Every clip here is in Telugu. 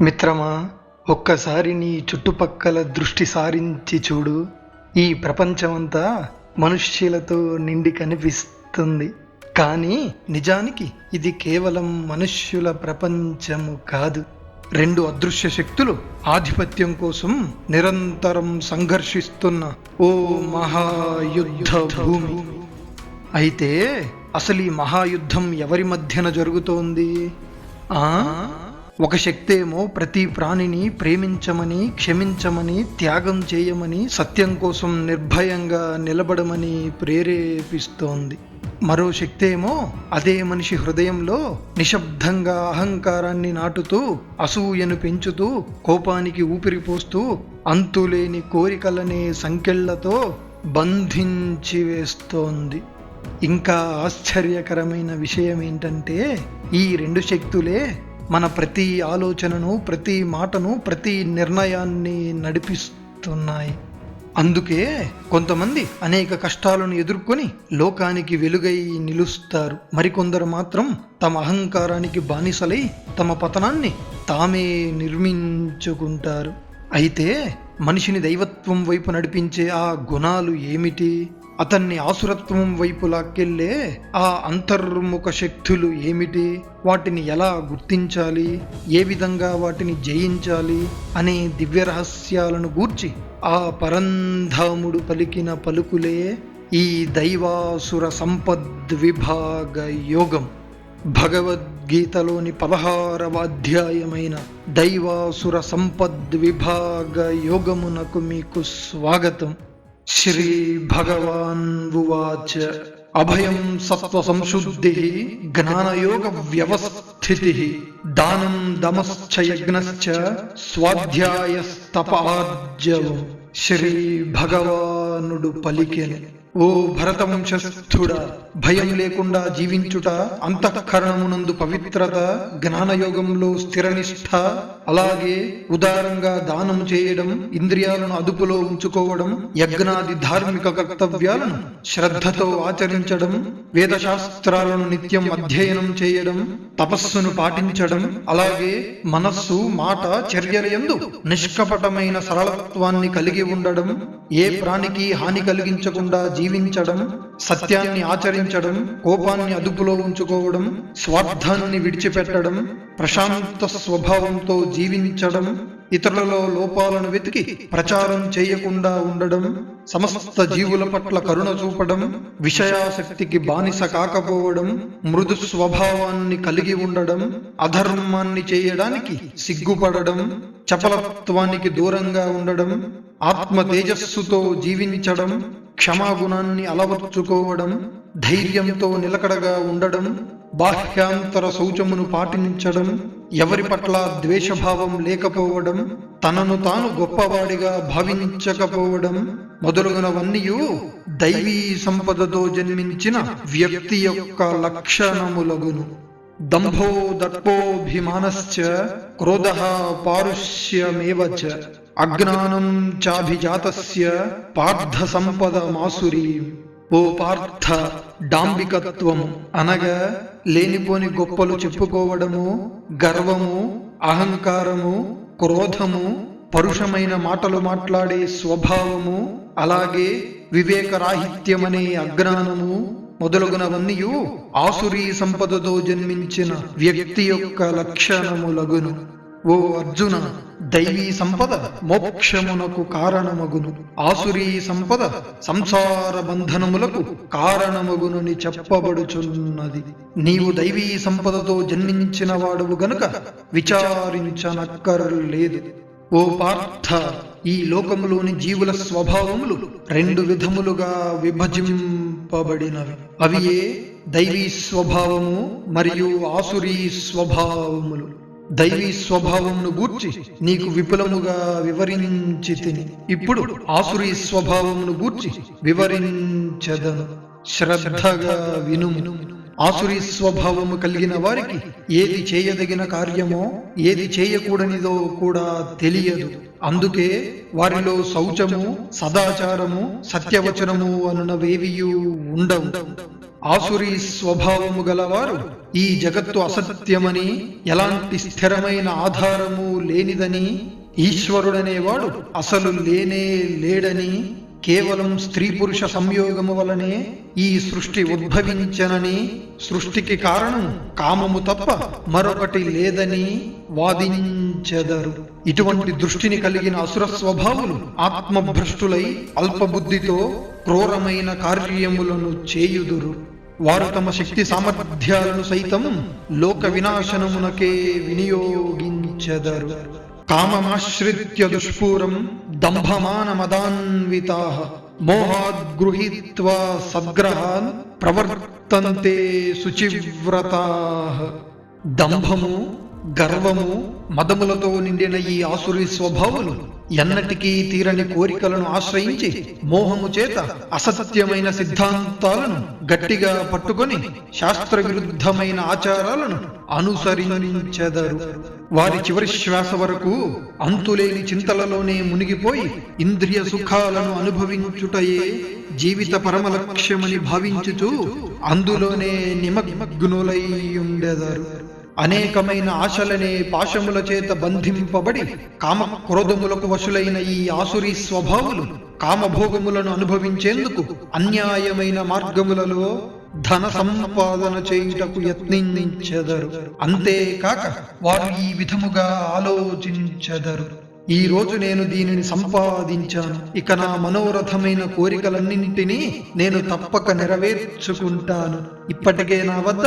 మిత్రమా, ఒక్కసారి నీ చుట్టుపక్కల దృష్టి సారించి చూడు. ఈ ప్రపంచమంతా మనుష్యులతో నిండి కనిపిస్తుంది. కానీ నిజానికి ఇది కేవలం మనుష్యుల ప్రపంచము కాదు. రెండు అదృశ్య శక్తులు ఆధిపత్యం కోసం నిరంతరం సంఘర్షిస్తున్న ఓ మహాయుద్ధ భూమి. అయితే అసలు ఈ మహాయుద్ధం ఎవరి మధ్యన జరుగుతోంది? ఒక శక్తేమో ప్రతి ప్రాణిని ప్రేమించమని, క్షమించమని, త్యాగం చేయమని, సత్యం కోసం నిర్భయంగా నిలబడమని ప్రేరేపిస్తోంది. మరో శక్తేమో అదే మనిషి హృదయంలో నిశ్శబ్దంగా అహంకారాన్ని నాటుతూ, అసూయను పెంచుతూ, కోపానికి ఊపిరిపోస్తూ, అంతులేని కోరికలనే సంకెళ్లతో బంధించి వేస్తోంది. ఇంకా ఆశ్చర్యకరమైన విషయం ఏంటంటే, ఈ రెండు శక్తులే మన ప్రతి ఆలోచనను, ప్రతి మాటను, ప్రతి నిర్ణయాన్ని నడిపిస్తున్నాయి. అందుకే కొంతమంది అనేక కష్టాలను ఎదుర్కొని లోకానికి వెలుగై నిలుస్తారు. మరికొందరు మాత్రం తమ అహంకారానికి బానిసలై తమ పతనాన్ని తామే నిర్మించుకుంటారు. అయితే మనిషిని దైవత్వం వైపు నడిపించే ఆ గుణాలు ఏమిటి? అతన్ని ఆసురత్వం వైపు లాక్కెళ్లే ఆ అంతర్ముఖ శక్తులు ఏమిటి? వాటిని ఎలా గుర్తించాలి? ఏ విధంగా వాటిని జయించాలి అనే దివ్య రహస్యాలను గూర్చి ఆ పరంధాముడు పలికిన పలుకులే ఈ దైవాసుర సంపద్విభాగ యోగం. భగవద్గీతలోని 16వ అధ్యాయమైన దైవాసుర సంపద్విభాగ యోగమునకు మీకు స్వాగతం. శ్రీ భగవాన్ ఉవాచ అభయం సత్వ సంశుద్ధి జ్ఞానయోగ వ్యవస్థితి దానం దమశ్చ యజ్ఞశ్చ స్వాధ్యాయస్తపార్జవం. శ్రీ భగవానుడు పలికెను, ఓ భరతవంశస్థుడా, భయం లేకుండా జీవించుట, అంతఃకరణమునందు పవిత్రత, జ్ఞానయోగంలో స్థిరనిష్ఠ, అలాగే ఉదారంగా దానం చేయడం, ఇంద్రియాలను అదుపులో ఉంచుకోవడం, యజ్ఞాది ధార్మిక కర్తవ్యాలను శ్రద్ధతో ఆచరించడం, వేదశాస్త్రాలను నిత్యం అధ్యయనం చేయడం, తపస్సును పాటించడం, అలాగే మనస్సు, మాట, చర్యలయందు నిష్కపటమైన సరళత్వాన్ని కలిగి ఉండడం, ఏ ప్రాణికి హాని కలిగించకుండా జీవించడం, సత్యాన్ని ఆచరించడం, కోపాన్ని అదుపులో ఉంచుకోవడం, స్వార్థాన్ని విడిచిపెట్టడం, ప్రశాంత స్వభావంతో జీవించడం, ఇతరులలో లోపాలను వెతికి ప్రచారం చేయకుండా ఉండడం, సమస్త జీవుల పట్ల కరుణ చూపడం, విషయాసక్తికి బానిస కాకపోవడం, మృదు స్వభావాన్ని కలిగి ఉండడం, అధర్మాన్ని చేయడానికి సిగ్గుపడడం, చపలత్వానికి దూరంగా ఉండడం, ఆత్మ తేజస్సుతో జీవించడం, క్షమాగుణాన్ని అలవర్చుకోవడం, ధైర్యంతో నిలకడగా ఉండడం, బాహ్యాంతర శౌచమును పాటించడం, ఎవరి పట్ల ద్వేషభావం లేకపోవడం, తనను తాను గొప్పవాడిగా భావించకపోవడం మొదలుగునవన్నీయు దైవీ సంపదతో జన్మించిన వ్యక్తి యొక్క లక్షణములగును. దంభో దర్పోభిమానశ్చ క్రోధః పారుష్యమేవ చ అజ్ఞానం చాభిజాతస్య పార్థ సంపద మాసురీ. ఓ పార్థ, డాంబికత్వము అనగా లేనిపోని గొప్పలు చెప్పుకోవడము, గర్వము, అహంకారము, క్రోధము, పరుషమైన మాటలు మాట్లాడే స్వభావము, అలాగే వివేకరాహిత్యమనే అజ్ఞానము మొదలగునవన్నీయు ఆసురీ సంపదతో జన్మించిన వ్యక్తి యొక్క లక్షణములగును. ఓ అర్జున, దైవీ సంపద మోక్షమునకు కారణమగును, ఆసురీ సంపద సంసార బంధనములకు కారణమగునని చెప్పబడుచున్నది. నీవు దైవీ సంపదతో జన్మించిన వాడువు గనుక విచారించనక్కర్లేదు. ఓ పార్థ, ఈ లోకములోని జీవుల స్వభావములు రెండు విధములుగా విభజింపబడినవి. అవి ఏ దైవీ స్వభావము మరియు ఆసురీ స్వభావములు. దైవీ స్వభావమును గూర్చి నీకు విపులముగా వివరించి తిని, ఇప్పుడు ఆసురీ స్వభావమును గూర్చి వివరించెదను, శ్రద్ధగా వినుము. ఆసురీ స్వభావము కలిగిన వారికి ఏది చేయదగిన కార్యమో ఏది చేయకూడనిదో కూడా తెలియదు. అందుకే వారిలో శౌచము, సదాచారము, సత్యవచనము అనునవేవియూ ఉండవు. ఆసురీ స్వభావము గలవారు ఈ జగత్తు అసత్యమని, ఎలాంటి స్థిరమైన ఆధారము లేనిదని, ఈశ్వరుడనేవాడు అసలు లేనే లేడని, కేవలం స్త్రీ పురుష సంయోగము వలనే ఈ సృష్టి ఉద్భవించనని, సృష్టికి కారణం కామము తప్ప మరొకటి లేదని వాదించెదరు. ఇటువంటి దృష్టిని కలిగిన అసుర స్వభావులు ఆత్మభ్రష్టులై అల్పబుద్ధితో క్రూరమైన కార్యములను చేయుదురు. వారు తమ శక్తి సామర్థ్యాలను సైతం లోక వినాశనమునకే వినియోగించెదరు. కామమాశ్రిత్య దుష్పూరం దంభమానమదాన్వితాః మోహాద్గృహీత్వా సద్గ్రహాన్ ప్రవర్తంతే శుచివ్రతాః. దంభము, గర్వము, మదములతో నిండిన ఈ ఆసురీ స్వభావులు ఎన్నటికీ తీరని కోరికలను ఆశ్రయించి మోహము చేత అసత్యమైన సిద్ధాంతాలను గట్టిగా పట్టుకొని శాస్త్ర విరుద్ధమైన ఆచారాలను అనుసరించెదరు. వారి చివరి శ్వాస వరకు అంతులేని చింతలలోనే మునిగిపోయి ఇంద్రియ సుఖాలను అనుభవించుటయే జీవిత పరమ లక్ష్యమని భావించుచు అందులోనే నిమగ్నులై ఉండెదరు. అనేకమైన ఆశలనే పాశముల చేత బంధింపబడి కామ క్రోధములకు వశులైన ఈ ఆసురీ స్వభావులు కామభోగములను అనుభవించేందుకు అన్యాయమైన మార్గములలో ధన సంపాదన చేయుటకు యత్నించెదరు. అంతేకాక వారు ఈ విధముగా ఆలోచించెదరు: ఈ రోజు నేను దీనిని సంపాదించాను, ఇక నా మనోరథమైన కోరికలన్నింటినీ నేను తప్పక నెరవేర్చుకుంటాను. ఇప్పటికే నా వద్ద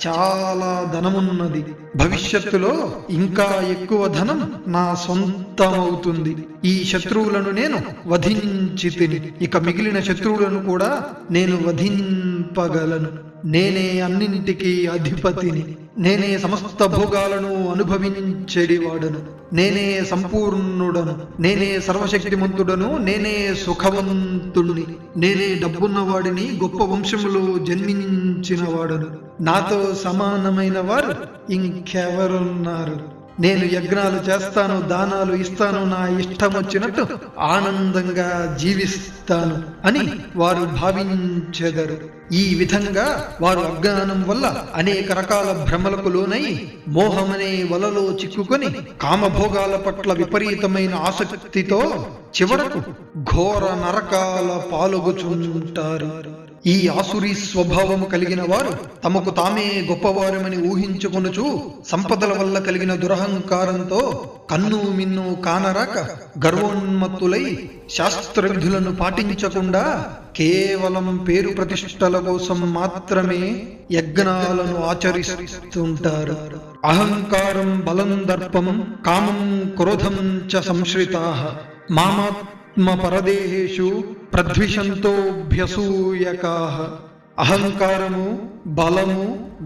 చాలా ధనమున్నది, భవిష్యత్తులో ఇంకా ఎక్కువ ధనం నా సొంతమవుతుంది. ఈ శత్రువులను నేను వధించి తిని, ఇక మిగిలిన శత్రువులను కూడా నేను వధింపగలను. నేనే అన్నింటికీ అధిపతిని, నేనే సమస్త భోగాలను అనుభవించేవాడను, నేనే సంపూర్ణుడను, నేనే సర్వశక్తిమంతుడను, నేనే సుఖవంతుణ్ణి, నేనే డబ్బున్నవాడిని, గొప్ప వంశములో జన్మించిన వాడను. నాతో సమానమైన వారు ఇంకెవరున్నారు? నేను యజ్ఞాలు చేస్తాను, దానాలు ఇస్తాను, నా ఇష్టం వచ్చినట్టు ఆనందంగా జీవిస్తాను అని వారు భావించెదరు. ఈ విధంగా వారు అజ్ఞానం వల్ల అనేక రకాల భ్రమలకు లోనై మోహమనే వలలో చిక్కుకొని కామభోగాల పట్ల విపరీతమైన ఆసక్తితో చివరకు ఘోర నరకాల పాల్గొచుంటారు. ఈ ఆసురీ స్వభావము కలిగిన వారు తమకు తామే గొప్పవారమని ఊహించుకొనుచు సంపదల వల్ల కలిగిన దురహంకారంతో కన్ను మిన్ను కానరాక గర్వోన్మత్తులై శాస్త్ర విధులను పాటించకుండా కేవలం పేరు ప్రతిష్టల కోసం మాత్రమే యజ్ఞాలను ఆచరిస్తుంటారు. అహంకారం, బలం, దర్పం, కామం, క్రోధం చ సంశ్రితాః మామాత్మపరదేహేషు ప్రద్విషంతోభ్యసూయకాః. అహంకారము, బలము,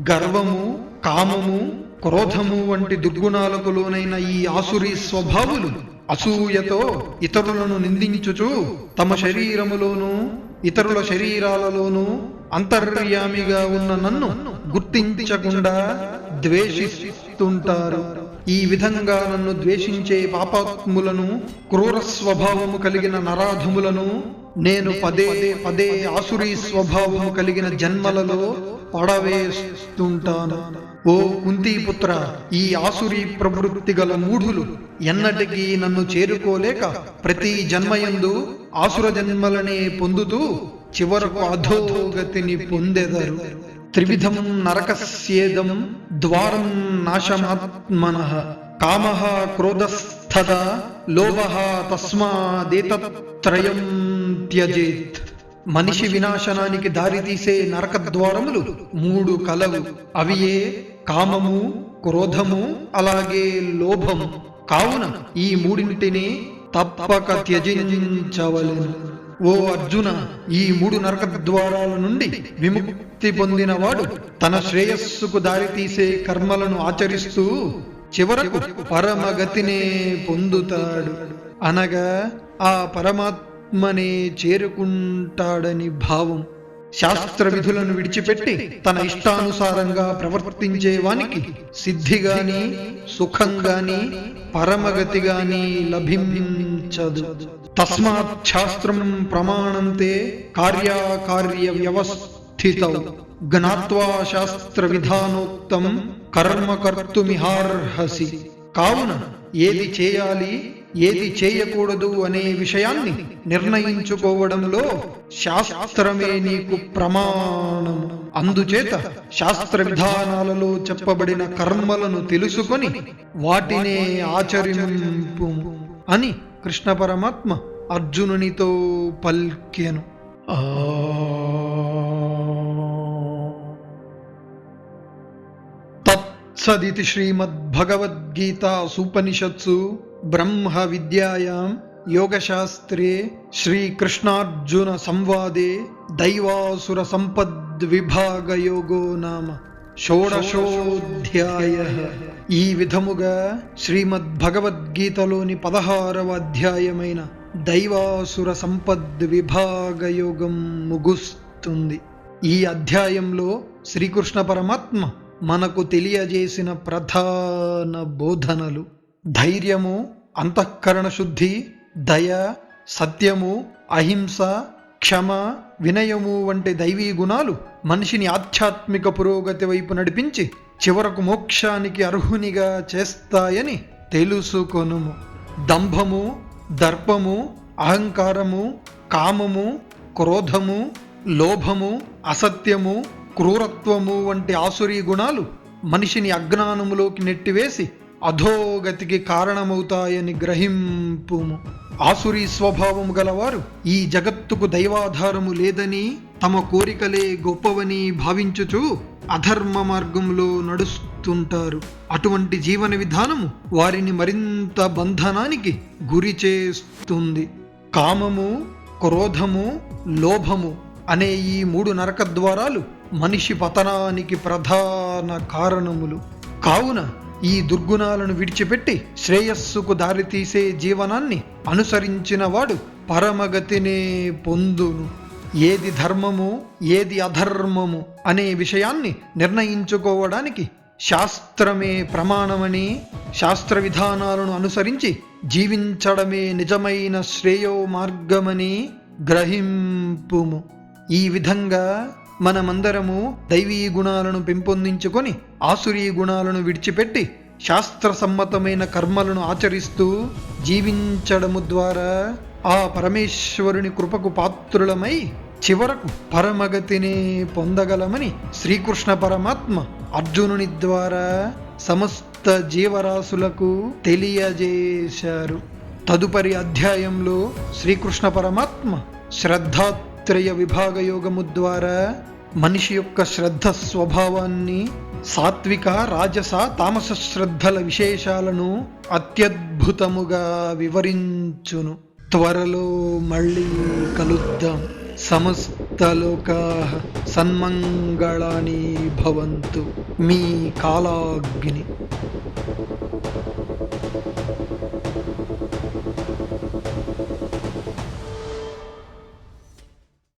గర్వము, కామము, క్రోధము వంటి దుర్గుణాలకు లోనైన ఈ ఆసురీ స్వభావులు అసూయతో ఇతరులను నిందించుచు తమ శరీరములోనూ ఇతరుల శరీరాలలోనూ అంతర్యామిగా ఉన్న నన్ను గుర్తించకుండా ద్వేషిస్తుంటారు. ఈ విధంగా నన్ను ద్వేషించే పాపాత్ములను, క్రూర స్వభావము కలిగిన నరాధములను నేను పదే పదే ఆసురీ స్వభావము కలిగిన జన్మలలో పడవేస్తుంటాను. ఓ కుంతీపుత్ర, ఈ ఆసురీ ప్రవృత్తి గల మూఢులు ఎన్నటికీ నన్ను చేరుకోలేక ప్రతి జన్మయందు ఆసుర జన్మలనే పొందుతూ చివరకు అధోగతిని పొందెదరు. త్రివిధం నరకస్యేదం ద్వారం నాశమాత్మనః కామః క్రోధస్తథా లోభః తస్మాదేతత్త్రయం త్యజేత్. మనిషి వినాశనానికి దారితీసే నరక ద్వారములు 3 కలవు. అవియే కామము, క్రోధము, అలాగే లోభము. కావున ఈ మూడింటిని తప్పక త్యజించవలెను. ఓ అర్జున, ఈ 3 నరక ద్వారాల నుండి విముక్తి పొందినవాడు తన శ్రేయస్సుకు దారితీసే కర్మలను ఆచరిస్తూ చివరకు పరమగతినే పొందుతాడు. అనగా ఆ పరమాత్మనే చేరుకుంటాడని భావం. శాస్త్ర విధులను విడిచిపెట్టి తన ఇష్టానుసారంగా ప్రవర్తించేవానికి సిద్ధిగాని, సుఖంగాని, పరమగతిగాని లభించదు. తస్మాత్ శాస్త్రం ప్రమాణంతే కార్యాకార్య వ్యవస్థితం స్థితౌ జ్ఞాత్వా శాస్త్ర విధానోక్తం కర్మ కర్తుమిహార్హసి. కావున ఏది చేయాలి ఏది చేయకూడదు అనే విషయాన్ని నిర్ణయించుకోవడంలో శాస్త్రమే నీకు ప్రమాణము. అందుచేత శాస్త్ర విధానాలలో చెప్పబడిన కర్మలను తెలుసుకొని వాటినే ఆచరింపు అని కృష్ణ పరమాత్మ అర్జునునితో పల్కెను. తత్సదితి శ్రీమద్భగవద్గీతాసూపనిషత్సు బ్రహ్మ విద్యాయాం యోగశాస్త్రే శ్రీకృష్ణార్జున సంవాదే దైవాసుర సంపద్విభాగయోగో నామ షోడశోధ్యాయః. ఈ విధముగా శ్రీమద్భగవద్గీతలోని 16వ అధ్యాయమైన దైవాసుర సంపద్విభాగయోగం ముగుస్తుంది. ఈ అధ్యాయంలో శ్రీకృష్ణ పరమాత్మ మనకు తెలియజేసిన ప్రధాన బోధనలు: ధైర్యము, అంతఃకరణ శుద్ధి, దయ, సత్యము, అహింస, క్షమ, వినయము వంటి దైవీ గుణాలు మనిషిని ఆధ్యాత్మిక పురోగతి వైపు నడిపించి చివరకు మోక్షానికి అర్హునిగా చేస్తాయని తెలుసుకొనుము. దంభము, దర్పము, అహంకారము, కామము, క్రోధము, లోభము, అసత్యము, క్రూరత్వము వంటి ఆసురీ గుణాలు మనిషిని అజ్ఞానములోకి నెట్టివేసి అధోగతికి కారణమవుతాయని గ్రహింపుము. ఆసురీ స్వభావము గలవారు ఈ జగత్తుకు దైవాధారము లేదని, తమ కోరికలే గొప్పవని భావించుచు అధర్మ మార్గంలో నడుస్తుంటారు. అటువంటి జీవన విధానము వారిని మరింత బంధనానికి గురి చేస్తుంది. కామము, క్రోధము, లోభము అనే ఈ 3 నరక ద్వారాలు మనిషి పతనానికి ప్రధాన కారణములు. కావున ఈ దుర్గుణాలను విడిచిపెట్టి శ్రేయస్సుకు దారితీసే జీవనాన్ని అనుసరించిన వాడు పరమగతినే పొందును. ఏది ధర్మము ఏది అధర్మము అనే విషయాన్ని నిర్ణయించుకోవడానికి శాస్త్రమే ప్రమాణమని, శాస్త్ర విధానాలను అనుసరించి జీవించడమే నిజమైన శ్రేయో మార్గమని గ్రహింపుము. ఈ విధంగా మనమందరము దైవీ గుణాలను పెంపొందించుకొని ఆసురీ గుణాలను విడిచిపెట్టి శాస్త్ర సమ్మతమైన కర్మలను ఆచరిస్తూ జీవించడము ద్వారా ఆ పరమేశ్వరుని కృపకు పాత్రులమై చివరకు పరమగతిని పొందగలమని శ్రీకృష్ణ పరమాత్మ అర్జునుని ద్వారా సమస్త జీవరాశులకు తెలియజేశారు. తదుపరి అధ్యాయంలో శ్రీకృష్ణ పరమాత్మ శ్రద్ధాత్రయ విభాగయోగము ద్వారా మనిషి యొక్క శ్రద్ధ స్వభావాన్ని, సాత్విక, రాజస, తామస శ్రద్ధల విశేషాలను అత్యద్భుతముగా వివరించును. త్వరలో మళ్ళీ కలుద్దాం. సమస్త లోకాః సన్మంగళాని భవంతు. మీ కాలాగ్ని.